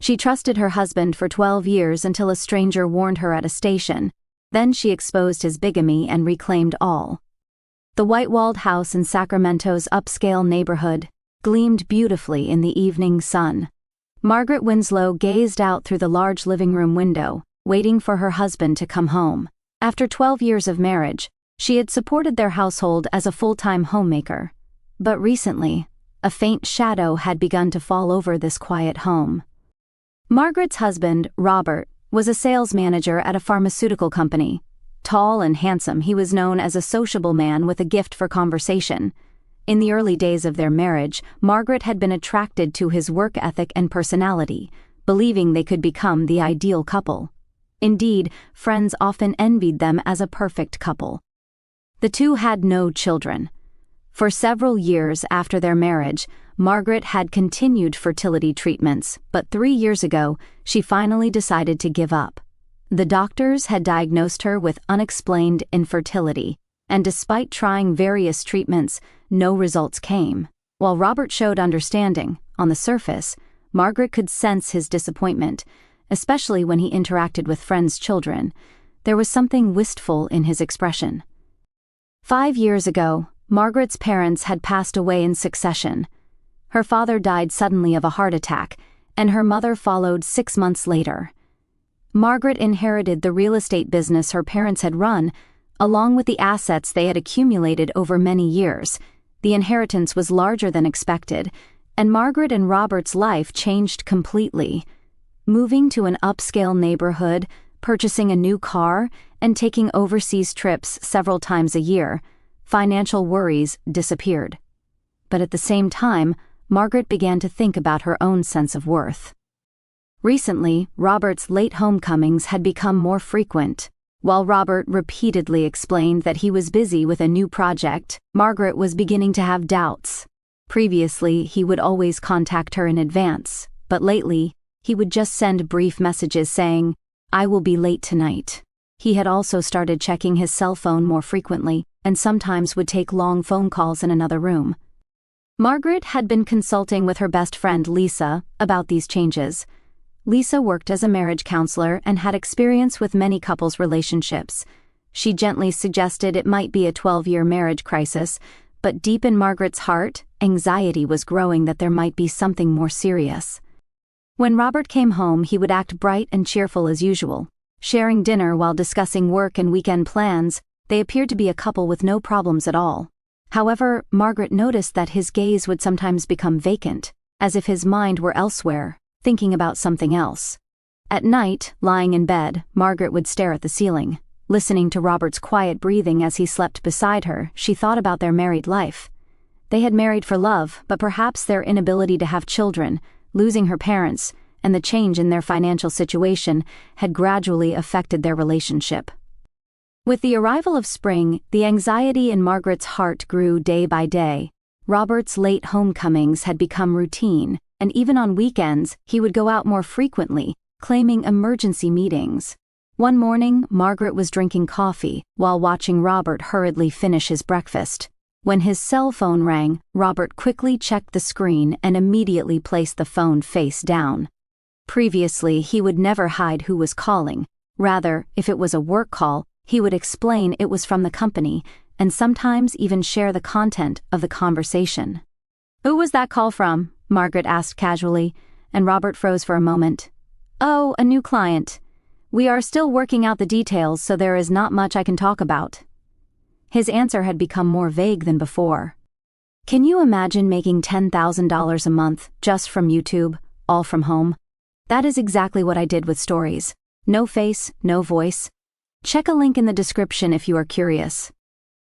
She trusted her husband for 12 years until a stranger warned her at a station. Then she exposed his bigamy and reclaimed all. The white-walled house in Sacramento's upscale neighborhood gleamed beautifully in the evening sun. Margaret Winslow gazed out through the large living room window, waiting for her husband to come home. After 12 years of marriage, she had supported their household as a full-time homemaker. But recently, a faint shadow had begun to fall over this quiet home. Margaret's husband, Robert, was a sales manager at a pharmaceutical company. Tall and handsome, he was known as a sociable man with a gift for conversation. In the early days of their marriage, Margaret had been attracted to his work ethic and personality, believing they could become the ideal couple. Indeed, friends often envied them as a perfect couple. The two had no children. For several years after their marriage, Margaret had continued fertility treatments, but 3 years ago, she finally decided to give up. The doctors had diagnosed her with unexplained infertility, and despite trying various treatments, no results came. While Robert showed understanding, on the surface, Margaret could sense his disappointment, especially when he interacted with friends' children. There was something wistful in his expression. 5 years ago, Margaret's parents had passed away in succession. Her father died suddenly of a heart attack, and her mother followed 6 months later. Margaret inherited the real estate business her parents had run, along with the assets they had accumulated over many years. The inheritance was larger than expected, and Margaret and Robert's life changed completely. Moving to an upscale neighborhood, purchasing a new car, and taking overseas trips several times a year, financial worries disappeared. But at the same time, Margaret began to think about her own sense of worth. Recently, Robert's late homecomings had become more frequent. While Robert repeatedly explained that he was busy with a new project, Margaret was beginning to have doubts. Previously, he would always contact her in advance, but lately, he would just send brief messages saying, "I will be late tonight." He had also started checking his cell phone more frequently, and sometimes would take long phone calls in another room. Margaret had been consulting with her best friend Lisa about these changes. Lisa worked as a marriage counselor and had experience with many couples' relationships. She gently suggested it might be a 12-year marriage crisis, but deep in Margaret's heart, anxiety was growing that there might be something more serious. When Robert came home, he would act bright and cheerful as usual. Sharing dinner while discussing work and weekend plans, they appeared to be a couple with no problems at all. However, Margaret noticed that his gaze would sometimes become vacant, as if his mind were elsewhere, thinking about something else. At night, lying in bed, Margaret would stare at the ceiling. Listening to Robert's quiet breathing as he slept beside her, she thought about their married life. They had married for love, but perhaps their inability to have children, losing her parents, and the change in their financial situation had gradually affected their relationship. With the arrival of spring, the anxiety in Margaret's heart grew day by day. Robert's late homecomings had become routine, and even on weekends, he would go out more frequently, claiming emergency meetings. One morning, Margaret was drinking coffee while watching Robert hurriedly finish his breakfast. When his cell phone rang, Robert quickly checked the screen and immediately placed the phone face down. Previously, he would never hide who was calling. Rather, if it was a work call, he would explain it was from the company, and sometimes even share the content of the conversation. "Who was that call from?" Margaret asked casually, and Robert froze for a moment. "Oh, a new client. We are still working out the details, so there is not much I can talk about." His answer had become more vague than before. Can you imagine making $10,000 a month just from YouTube, all from home? That is exactly what I did with stories. No face, no voice. Check a link in the description if you are curious.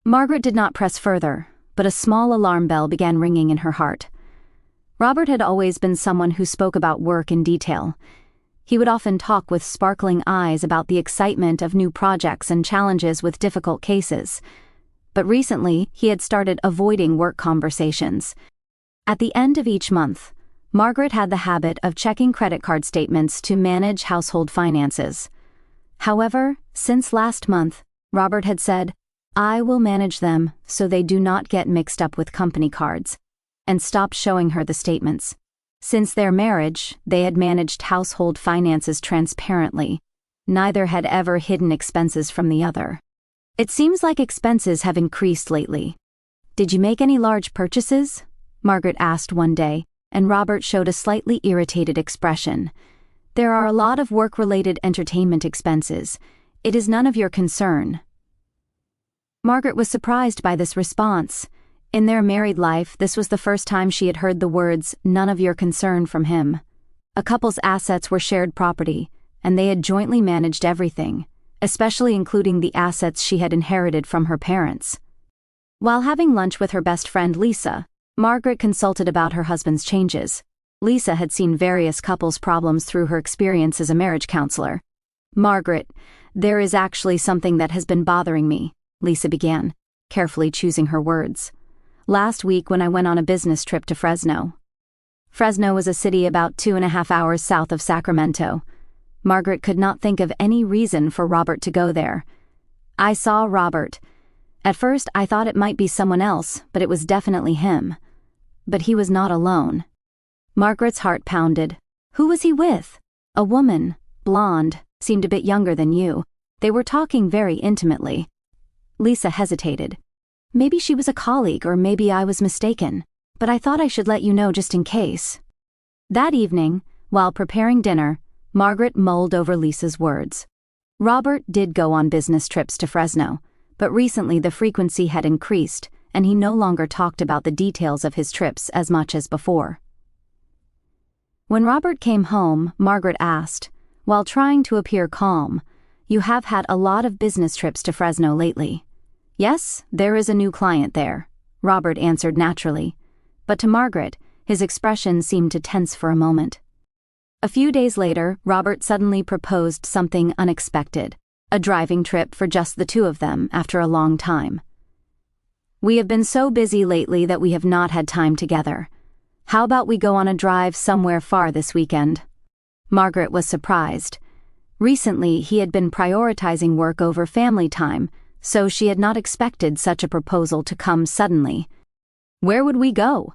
Margaret did not press further, but a small alarm bell began ringing in her heart. Robert had always been someone who spoke about work in detail. He would often talk with sparkling eyes about the excitement of new projects and challenges with difficult cases. But recently, he had started avoiding work conversations. At the end of each month, Margaret had the habit of checking credit card statements to manage household finances. However, since last month, Robert had said, "I will manage them so they do not get mixed up with company cards," and stopped showing her the statements. Since their marriage, they had managed household finances transparently. Neither had ever hidden expenses from the other. It seems like expenses have increased lately. Did you make any large purchases? Margaret asked one day, and Robert showed a slightly irritated expression. There are a lot of work-related entertainment expenses. It is none of your concern. Margaret was surprised by this response. In their married life, this was the first time she had heard the words, "none of your concern," from him. A couple's assets were shared property, and they had jointly managed everything, especially including the assets she had inherited from her parents. While having lunch with her best friend Lisa, Margaret consulted about her husband's changes. Lisa had seen various couples' problems through her experience as a marriage counselor. "Margaret, there is actually something that has been bothering me," Lisa began, carefully choosing her words. "Last week when I went on a business trip to Fresno." Fresno was a city about 2.5 hours south of Sacramento. Margaret could not think of any reason for Robert to go there. "I saw Robert. At first I thought it might be someone else, but it was definitely him. But he was not alone." Margaret's heart pounded. "Who was he with?" "A woman, blonde, seemed a bit younger than you. They were talking very intimately." Lisa hesitated. "Maybe she was a colleague, or maybe I was mistaken, but I thought I should let you know just in case." That evening, while preparing dinner, Margaret mulled over Lisa's words. Robert did go on business trips to Fresno, but recently the frequency had increased, and he no longer talked about the details of his trips as much as before. When Robert came home, Margaret asked, while trying to appear calm, "You have had a lot of business trips to Fresno lately." "Yes, there is a new client there," Robert answered naturally, but to Margaret, his expression seemed to tense for a moment. A few days later, Robert suddenly proposed something unexpected, a driving trip for just the two of them after a long time. "We have been so busy lately that we have not had time together. How about we go on a drive somewhere far this weekend?" Margaret was surprised. Recently, he had been prioritizing work over family time, so she had not expected such a proposal to come suddenly. "Where would we go?"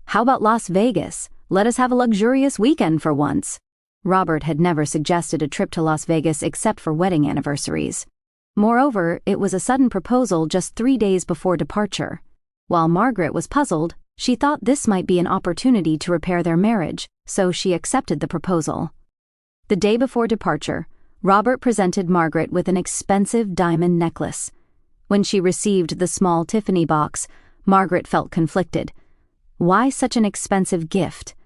"How about Las Vegas? Let us have a luxurious weekend for once." Robert had never suggested a trip to Las Vegas except for wedding anniversaries. Moreover, it was a sudden proposal just 3 days before departure. While Margaret was puzzled, she thought this might be an opportunity to repair their marriage, so she accepted the proposal. The day before departure, Robert presented Margaret with an expensive diamond necklace. When she received the small Tiffany box, Margaret felt conflicted. Why such an expensive gift?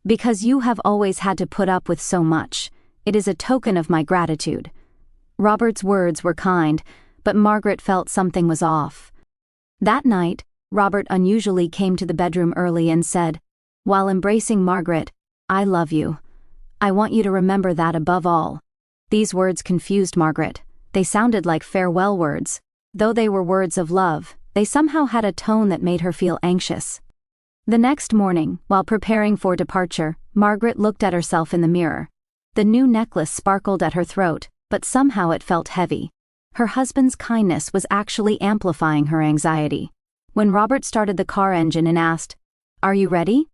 "Because you have always had to put up with so much. It is a token of my gratitude." Robert's words were kind, but Margaret felt something was off. That night, Robert unusually came to the bedroom early and said, while embracing Margaret, "I love you. I want you to remember that above all." These words confused Margaret. They sounded like farewell words. Though they were words of love, they somehow had a tone that made her feel anxious. The next morning, while preparing for departure, Margaret looked at herself in the mirror. The new necklace sparkled at her throat, but somehow it felt heavy. Her husband's kindness was actually amplifying her anxiety. When Robert started the car engine and asked, "Are you ready?"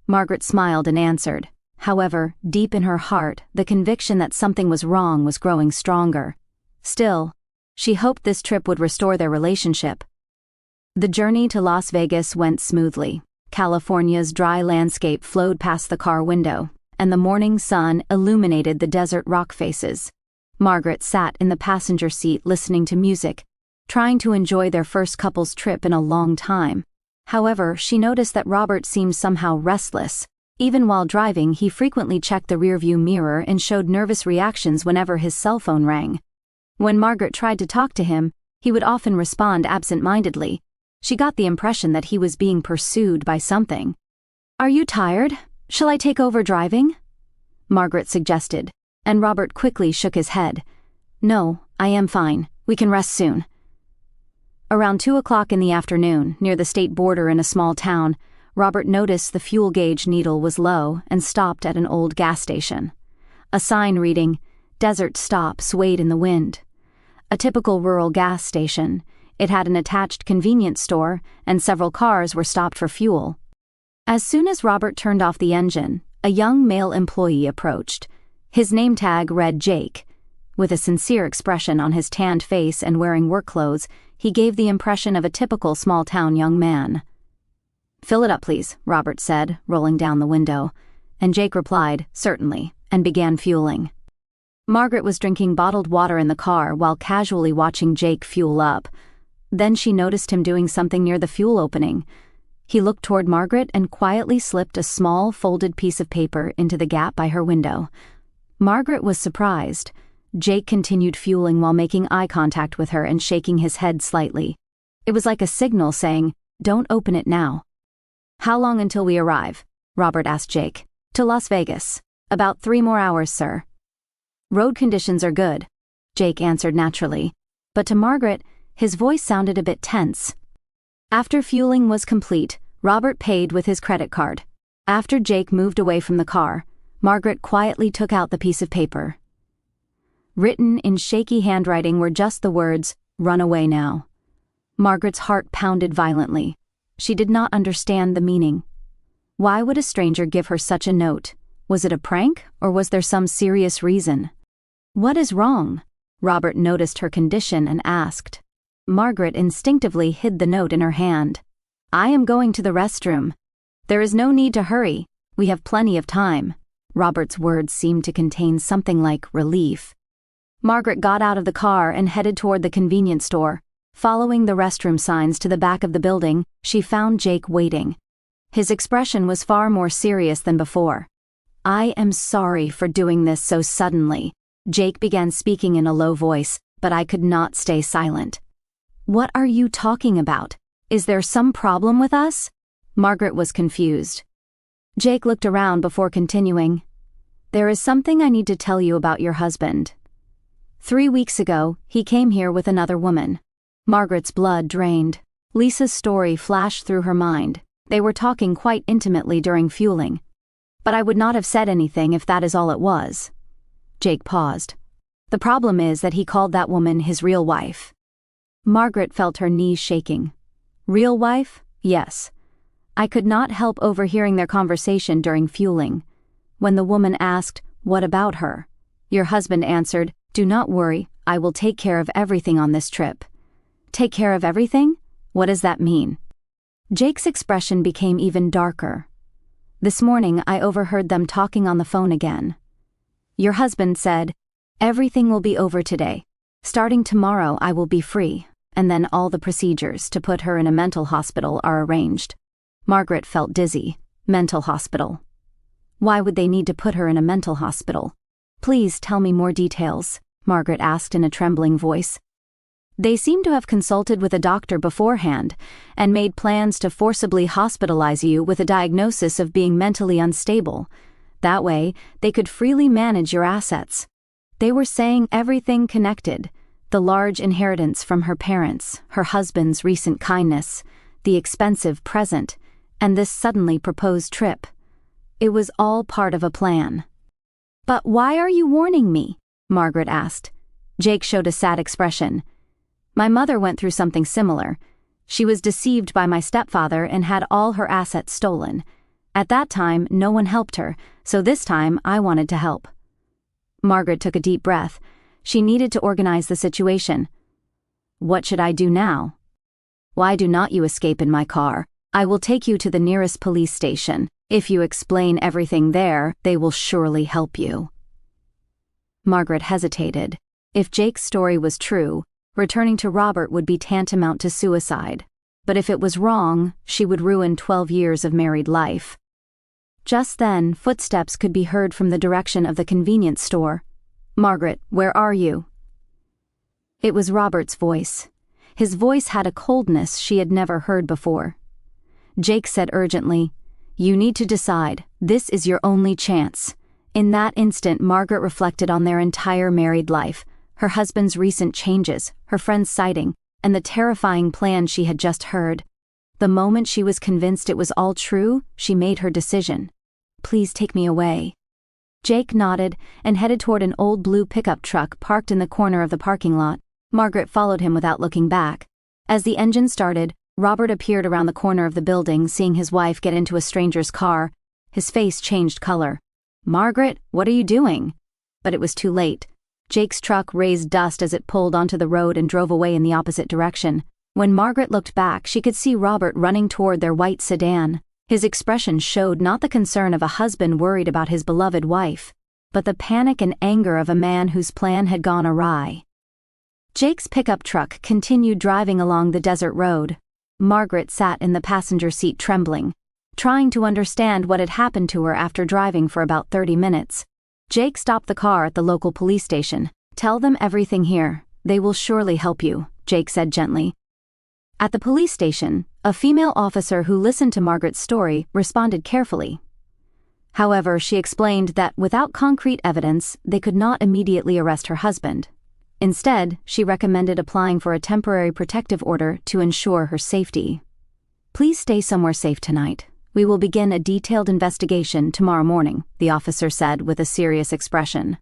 Margaret smiled and answered. However, deep in her heart, the conviction that something was wrong was growing stronger. Still, she hoped this trip would restore their relationship. The journey to Las Vegas went smoothly. California's dry landscape flowed past the car window, and the morning sun illuminated the desert rock faces. Margaret sat in the passenger seat listening to music, trying to enjoy their first couple's trip in a long time. However, she noticed that Robert seemed somehow restless. Even while driving, he frequently checked the rearview mirror and showed nervous reactions whenever his cell phone rang. When Margaret tried to talk to him, he would often respond absent-mindedly. She got the impression that he was being pursued by something. "Are you tired? Shall I take over driving?" Margaret suggested, and Robert quickly shook his head. "No, I am fine. We can rest soon." Around 2 o'clock in the afternoon, near the state border in a small town, Robert noticed the fuel gauge needle was low and stopped at an old gas station. A sign reading, "Desert Stop," swayed in the wind. A typical rural gas station, it had an attached convenience store, and several cars were stopped for fuel. As soon as Robert turned off the engine, a young male employee approached. His name tag read Jake. With a sincere expression on his tanned face and wearing work clothes, he gave the impression of a typical small-town young man. "Fill it up, please," Robert said, rolling down the window. And Jake replied, "Certainly," and began fueling. Margaret was drinking bottled water in the car while casually watching Jake fuel up. Then she noticed him doing something near the fuel opening. He looked toward Margaret and quietly slipped a small, folded piece of paper into the gap by her window. Margaret was surprised. Jake continued fueling while making eye contact with her and shaking his head slightly. It was like a signal saying, "Don't open it now." "How long until we arrive?" Robert asked Jake. "To Las Vegas. About 3 more hours, sir." "Road conditions are good," Jake answered naturally. But to Margaret, his voice sounded a bit tense. After fueling was complete, Robert paid with his credit card. After Jake moved away from the car, Margaret quietly took out the piece of paper. Written in shaky handwriting were just the words, "Run away now." Margaret's heart pounded violently. She did not understand the meaning. Why would a stranger give her such a note? Was it a prank, or was there some serious reason? "What is wrong?" Robert noticed her condition and asked. Margaret instinctively hid the note in her hand. "I am going to the restroom." "There is no need to hurry. We have plenty of time." Robert's words seemed to contain something like relief. Margaret got out of the car and headed toward the convenience store. Following the restroom signs to the back of the building, she found Jake waiting. His expression was far more serious than before. "I am sorry for doing this so suddenly." Jake began speaking in a low voice, but I could not stay silent. "What are you talking about? Is there some problem with us?" Margaret was confused. Jake looked around before continuing. "There is something I need to tell you about your husband. 3 weeks ago, he came here with another woman." Margaret's blood drained. Lisa's story flashed through her mind. They were talking quite intimately during fueling. "But I would not have said anything if that is all it was." Jake paused. "The problem is that he called that woman his real wife." Margaret felt her knees shaking. "Real wife? Yes." I could not help overhearing their conversation during fueling. When the woman asked, "What about her?" your husband answered, "Do not worry, I will take care of everything on this trip." "Take care of everything? What does that mean?" Jake's expression became even darker. "This morning I overheard them talking on the phone again. Your husband said, 'Everything will be over today. Starting tomorrow I will be free,' and then all the procedures to put her in a mental hospital are arranged." Margaret felt dizzy. Mental hospital. Why would they need to put her in a mental hospital? "Please tell me more details," Margaret asked in a trembling voice. "They seem to have consulted with a doctor beforehand and made plans to forcibly hospitalize you with a diagnosis of being mentally unstable. That way, they could freely manage your assets. They were saying everything connected: the large inheritance from her parents, her husband's recent kindness, the expensive present, and this suddenly proposed trip. It was all part of a plan." "But why are you warning me?" Margaret asked. Jake showed a sad expression. "My mother went through something similar. She was deceived by my stepfather and had all her assets stolen. At that time, no one helped her, so this time I wanted to help." Margaret took a deep breath. She needed to organize the situation. "What should I do now?" "Why do not you escape in my car? I will take you to the nearest police station. If you explain everything there, they will surely help you." Margaret hesitated. If Jake's story was true, returning to Robert would be tantamount to suicide. But if it was wrong, she would ruin 12 years of married life. Just then, footsteps could be heard from the direction of the convenience store. "Margaret, where are you?" It was Robert's voice. His voice had a coldness she had never heard before. Jake said urgently, "You need to decide. This is your only chance." In that instant, Margaret reflected on their entire married life, her husband's recent changes, her friend's sighting, and the terrifying plan she had just heard. The moment she was convinced it was all true, she made her decision. "Please take me away." Jake nodded and headed toward an old blue pickup truck parked in the corner of the parking lot. Margaret followed him without looking back. As the engine started, Robert appeared around the corner of the building, seeing his wife get into a stranger's car. His face changed color. "Margaret, what are you doing?" But it was too late. Jake's truck raised dust as it pulled onto the road and drove away in the opposite direction. When Margaret looked back, she could see Robert running toward their white sedan. His expression showed not the concern of a husband worried about his beloved wife, but the panic and anger of a man whose plan had gone awry. Jake's pickup truck continued driving along the desert road. Margaret sat in the passenger seat trembling, trying to understand what had happened to her after driving for about 30 minutes. Jake stopped the car at the local police station. "Tell them everything here. They will surely help you," Jake said gently. At the police station, a female officer who listened to Margaret's story responded carefully. However, she explained that without concrete evidence, they could not immediately arrest her husband. Instead, she recommended applying for a temporary protective order to ensure her safety. "Please stay somewhere safe tonight. We will begin a detailed investigation tomorrow morning," the officer said with a serious expression.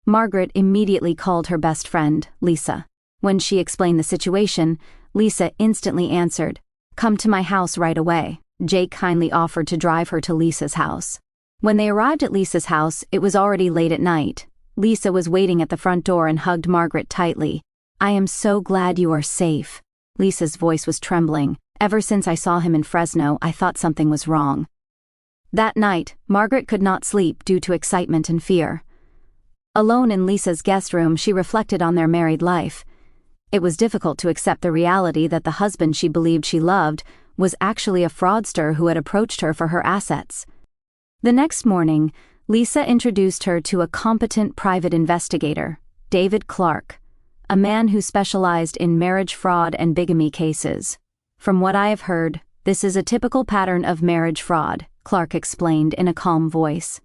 Margaret immediately called her best friend, Lisa. When she explained the situation, Lisa instantly answered, "Come to my house right away." Jake kindly offered to drive her to Lisa's house. When they arrived at Lisa's house, it was already late at night. Lisa was waiting at the front door and hugged Margaret tightly. "I am so glad you are safe." Lisa's voice was trembling. "Ever since I saw him in Fresno, I thought something was wrong." That night, Margaret could not sleep due to excitement and fear. Alone in Lisa's guest room, she reflected on their married life. It was difficult to accept the reality that the husband she believed she loved was actually a fraudster who had approached her for her assets. The next morning, Lisa introduced her to a competent private investigator, David Clark, a man who specialized in marriage fraud and bigamy cases. "From what I have heard, this is a typical pattern of marriage fraud," Clark explained in a calm voice.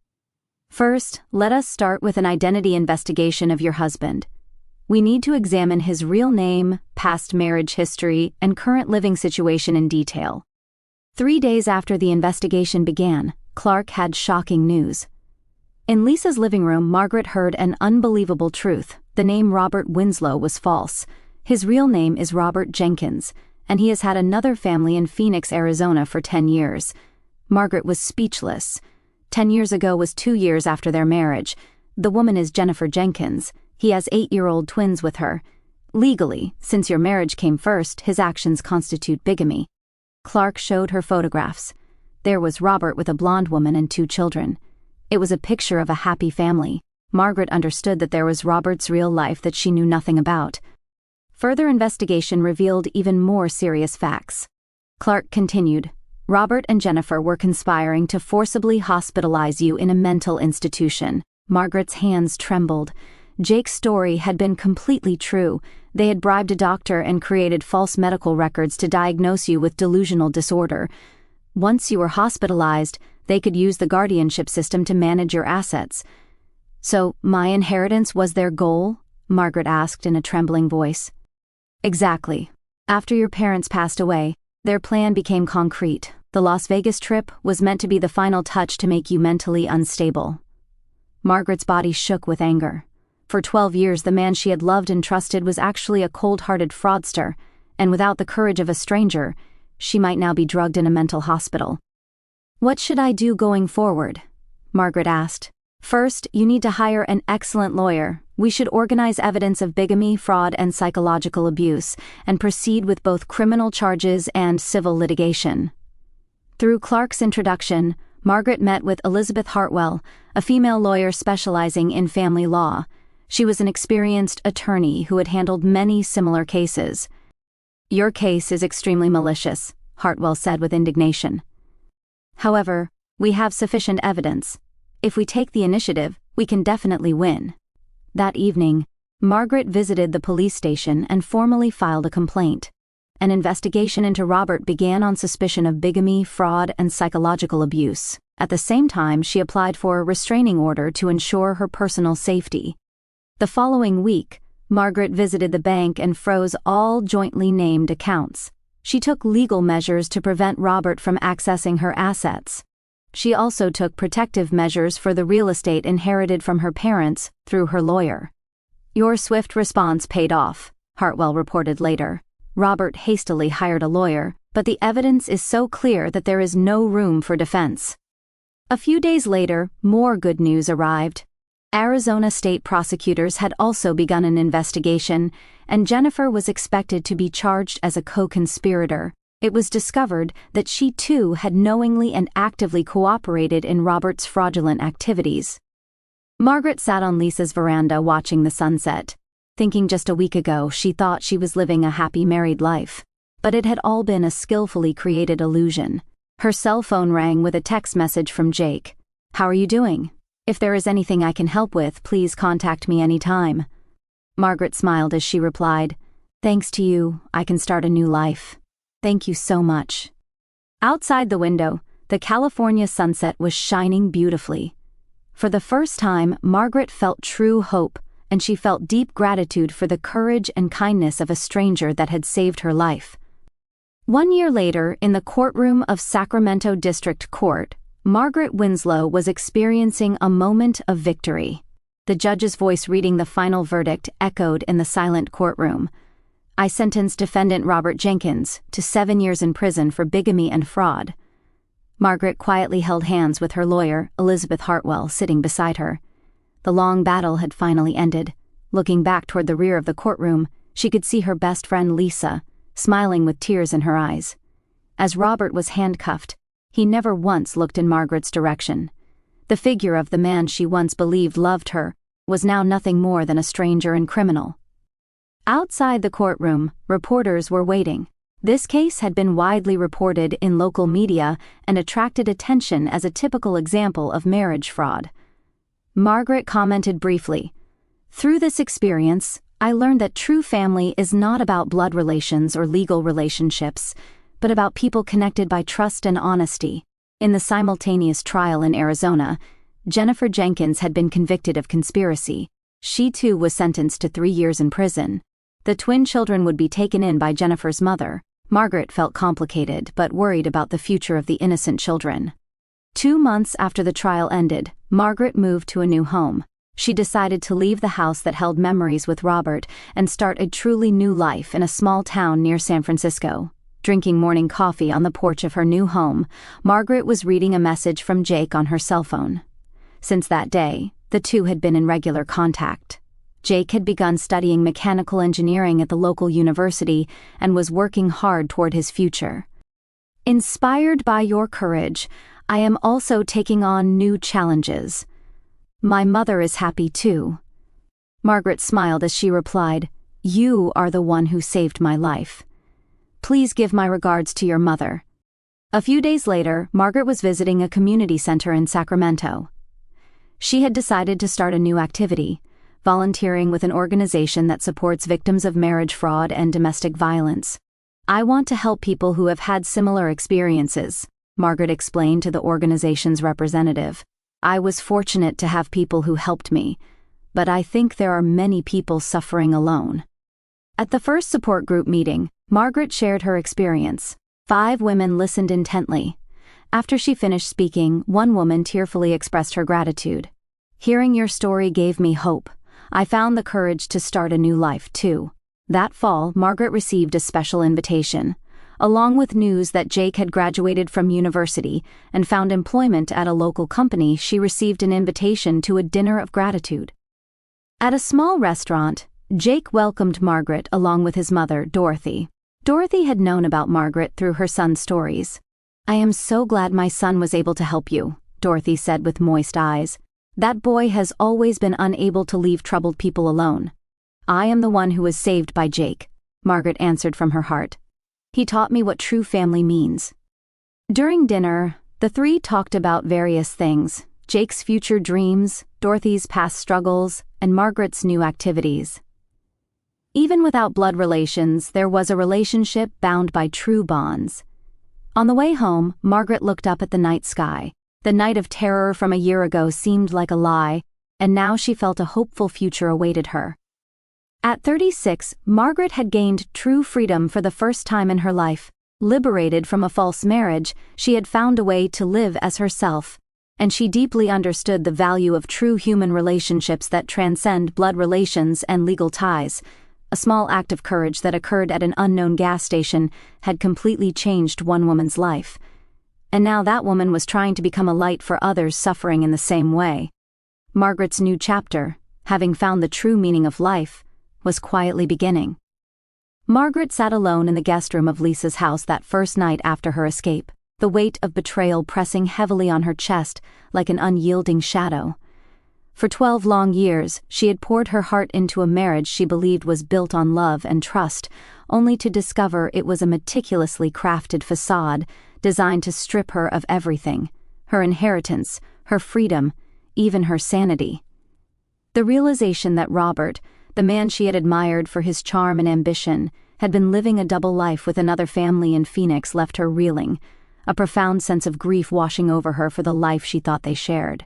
"First, let us start with an identity investigation of your husband. We need to examine his real name, past marriage history, and current living situation in detail." 3 days after the investigation began, Clark had shocking news. In Lisa's living room, Margaret heard an unbelievable truth. The name Robert Winslow was false. His real name is Robert Jenkins, and he has had another family in Phoenix, Arizona for 10 years. Margaret was speechless. 10 years ago was 2 years after their marriage. The woman is Jennifer Jenkins. He has 8-year-old twins with her. Legally, since your marriage came first, his actions constitute bigamy. Clark showed her photographs. There was Robert with a blonde woman and 2 children. It was a picture of a happy family. Margaret understood that there was Robert's real life that she knew nothing about. Further investigation revealed even more serious facts. Clark continued, "Robert and Jennifer were conspiring to forcibly hospitalize you in a mental institution." Margaret's hands trembled. Jake's story had been completely true. They had bribed a doctor and created false medical records to diagnose you with delusional disorder. Once you were hospitalized, they could use the guardianship system to manage your assets. "So, my inheritance was their goal?" Margaret asked in a trembling voice. "Exactly. After your parents passed away, their plan became concrete. The Las Vegas trip was meant to be the final touch to make you mentally unstable." Margaret's body shook with anger. For 12 years, the man she had loved and trusted was actually a cold-hearted fraudster, and without the courage of a stranger, she might now be drugged in a mental hospital. "What should I do going forward?" Margaret asked. "First, you need to hire an excellent lawyer. We should organize evidence of bigamy, fraud, and psychological abuse, and proceed with both criminal charges and civil litigation." Through Clark's introduction, Margaret met with Elizabeth Hartwell, a female lawyer specializing in family law. She was an experienced attorney who had handled many similar cases. "Your case is extremely malicious," Hartwell said with indignation. "However, we have sufficient evidence. If we take the initiative, we can definitely win." That evening, Margaret visited the police station and formally filed a complaint. An investigation into Robert began on suspicion of bigamy, fraud, and psychological abuse. At the same time, she applied for a restraining order to ensure her personal safety. The following week, Margaret visited the bank and froze all jointly named accounts. She took legal measures to prevent Robert from accessing her assets. She also took protective measures for the real estate inherited from her parents through her lawyer. "Your swift response paid off," Hartwell reported later. Robert hastily hired a lawyer, but the evidence is so clear that there is no room for defense. A few days later, more good news arrived. Arizona state prosecutors had also begun an investigation, and Jennifer was expected to be charged as a co-conspirator. It was discovered that she too had knowingly and actively cooperated in Robert's fraudulent activities. Margaret sat on Lisa's veranda watching the sunset, thinking just a week ago she thought she was living a happy married life. But it had all been a skillfully created illusion. Her cell phone rang with a text message from Jake. "How are you doing? If there is anything I can help with, please contact me anytime." Margaret smiled as she replied, "Thanks to you, I can start a new life. Thank you so much." Outside the window, the California sunset was shining beautifully. For the first time, Margaret felt true hope, and she felt deep gratitude for the courage and kindness of a stranger that had saved her life. 1 year later, in the courtroom of Sacramento District Court, Margaret Winslow was experiencing a moment of victory. The judge's voice reading the final verdict echoed in the silent courtroom. "I sentence defendant Robert Jenkins to 7 years in prison for bigamy and fraud." Margaret quietly held hands with her lawyer, Elizabeth Hartwell, sitting beside her. The long battle had finally ended. Looking back toward the rear of the courtroom, she could see her best friend Lisa, smiling with tears in her eyes. As Robert was handcuffed, he never once looked in Margaret's direction. The figure of the man she once believed loved her was now nothing more than a stranger and criminal. Outside the courtroom, reporters were waiting. This case had been widely reported in local media and attracted attention as a typical example of marriage fraud. Margaret commented briefly, "Through this experience, I learned that true family is not about blood relations or legal relationships, but about people connected by trust and honesty." In the simultaneous trial in Arizona, Jennifer Jenkins had been convicted of conspiracy. She too was sentenced to 3 years in prison. The twin children would be taken in by Jennifer's mother. Margaret felt complicated but worried about the future of the innocent children. 2 months after the trial ended, Margaret moved to a new home. She decided to leave the house that held memories with Robert and start a truly new life in a small town near San Francisco. Drinking morning coffee on the porch of her new home, Margaret was reading a message from Jake on her cell phone. Since that day, the two had been in regular contact. Jake had begun studying mechanical engineering at the local university and was working hard toward his future. "Inspired by your courage, I am also taking on new challenges. My mother is happy too." Margaret smiled as she replied, "You are the one who saved my life. Please give my regards to your mother." A few days later, Margaret was visiting a community center in Sacramento. She had decided to start a new activity, volunteering with an organization that supports victims of marriage fraud and domestic violence. "I want to help people who have had similar experiences," Margaret explained to the organization's representative. "I was fortunate to have people who helped me, but I think there are many people suffering alone." At the first support group meeting, Margaret shared her experience. 5 women listened intently. After she finished speaking, one woman tearfully expressed her gratitude. "Hearing your story gave me hope. I found the courage to start a new life too." That fall, Margaret received a special invitation. Along with news that Jake had graduated from university and found employment at a local company, she received an invitation to a dinner of gratitude. At a small restaurant, Jake welcomed Margaret along with his mother, Dorothy. Dorothy had known about Margaret through her son's stories. "I am so glad my son was able to help you," Dorothy said with moist eyes. "That boy has always been unable to leave troubled people alone." "I am the one who was saved by Jake," Margaret answered from her heart. "He taught me what true family means." During dinner, the three talked about various things: Jake's future dreams, Dorothy's past struggles, and Margaret's new activities. Even without blood relations, there was a relationship bound by true bonds. On the way home, Margaret looked up at the night sky. The night of terror from a year ago seemed like a lie, and now she felt a hopeful future awaited her. At 36, Margaret had gained true freedom for the first time in her life. Liberated from a false marriage, she had found a way to live as herself, and she deeply understood the value of true human relationships that transcend blood relations and legal ties. A small act of courage that occurred at an unknown gas station had completely changed one woman's life. And now that woman was trying to become a light for others suffering in the same way. Margaret's new chapter, having found the true meaning of life, was quietly beginning. Margaret sat alone in the guest room of Lisa's house that first night after her escape, the weight of betrayal pressing heavily on her chest like an unyielding shadow. For 12 long years, she had poured her heart into a marriage she believed was built on love and trust, only to discover it was a meticulously crafted facade designed to strip her of everything: her inheritance, her freedom, even her sanity. The realization that Robert, the man she had admired for his charm and ambition, had been living a double life with another family in Phoenix left her reeling, a profound sense of grief washing over her for the life she thought they shared.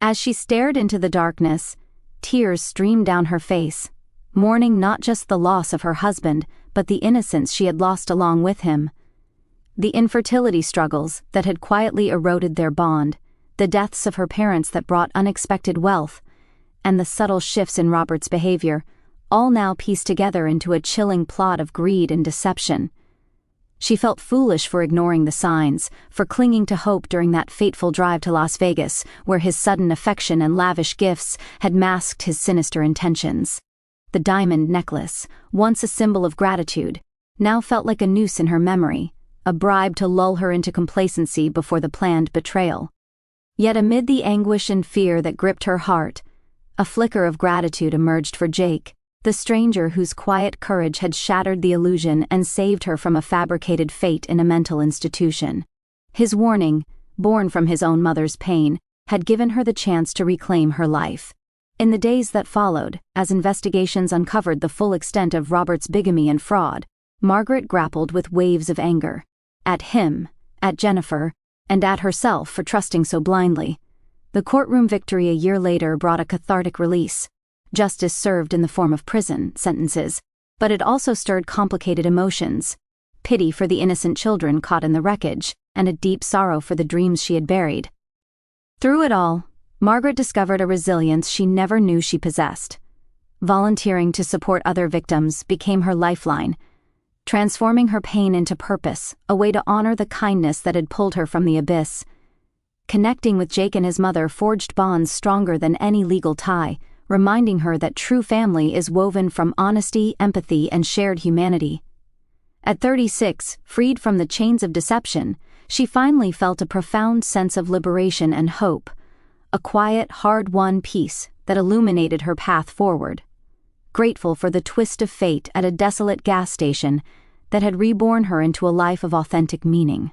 As she stared into the darkness, tears streamed down her face, mourning not just the loss of her husband, but the innocence she had lost along with him. The infertility struggles that had quietly eroded their bond, the deaths of her parents that brought unexpected wealth, and the subtle shifts in Robert's behavior, all now pieced together into a chilling plot of greed and deception. She felt foolish for ignoring the signs, for clinging to hope during that fateful drive to Las Vegas, where his sudden affection and lavish gifts had masked his sinister intentions. The diamond necklace, once a symbol of gratitude, now felt like a noose in her memory, a bribe to lull her into complacency before the planned betrayal. Yet amid the anguish and fear that gripped her heart, a flicker of gratitude emerged for Jake, the stranger whose quiet courage had shattered the illusion and saved her from a fabricated fate in a mental institution. His warning, born from his own mother's pain, had given her the chance to reclaim her life. In the days that followed, as investigations uncovered the full extent of Robert's bigamy and fraud, Margaret grappled with waves of anger. At him, at Jennifer, and at herself for trusting so blindly. The courtroom victory a year later brought a cathartic release. Justice served in the form of prison sentences, but it also stirred complicated emotions: pity for the innocent children caught in the wreckage, and a deep sorrow for the dreams she had buried. Through it all, Margaret discovered a resilience she never knew she possessed. Volunteering to support other victims became her lifeline, transforming her pain into purpose, a way to honor the kindness that had pulled her from the abyss. Connecting with Jake and his mother forged bonds stronger than any legal tie, reminding her that true family is woven from honesty, empathy, and shared humanity. At 36, freed from the chains of deception, she finally felt a profound sense of liberation and hope, a quiet, hard-won peace that illuminated her path forward. Grateful for the twist of fate at a desolate gas station that had reborn her into a life of authentic meaning.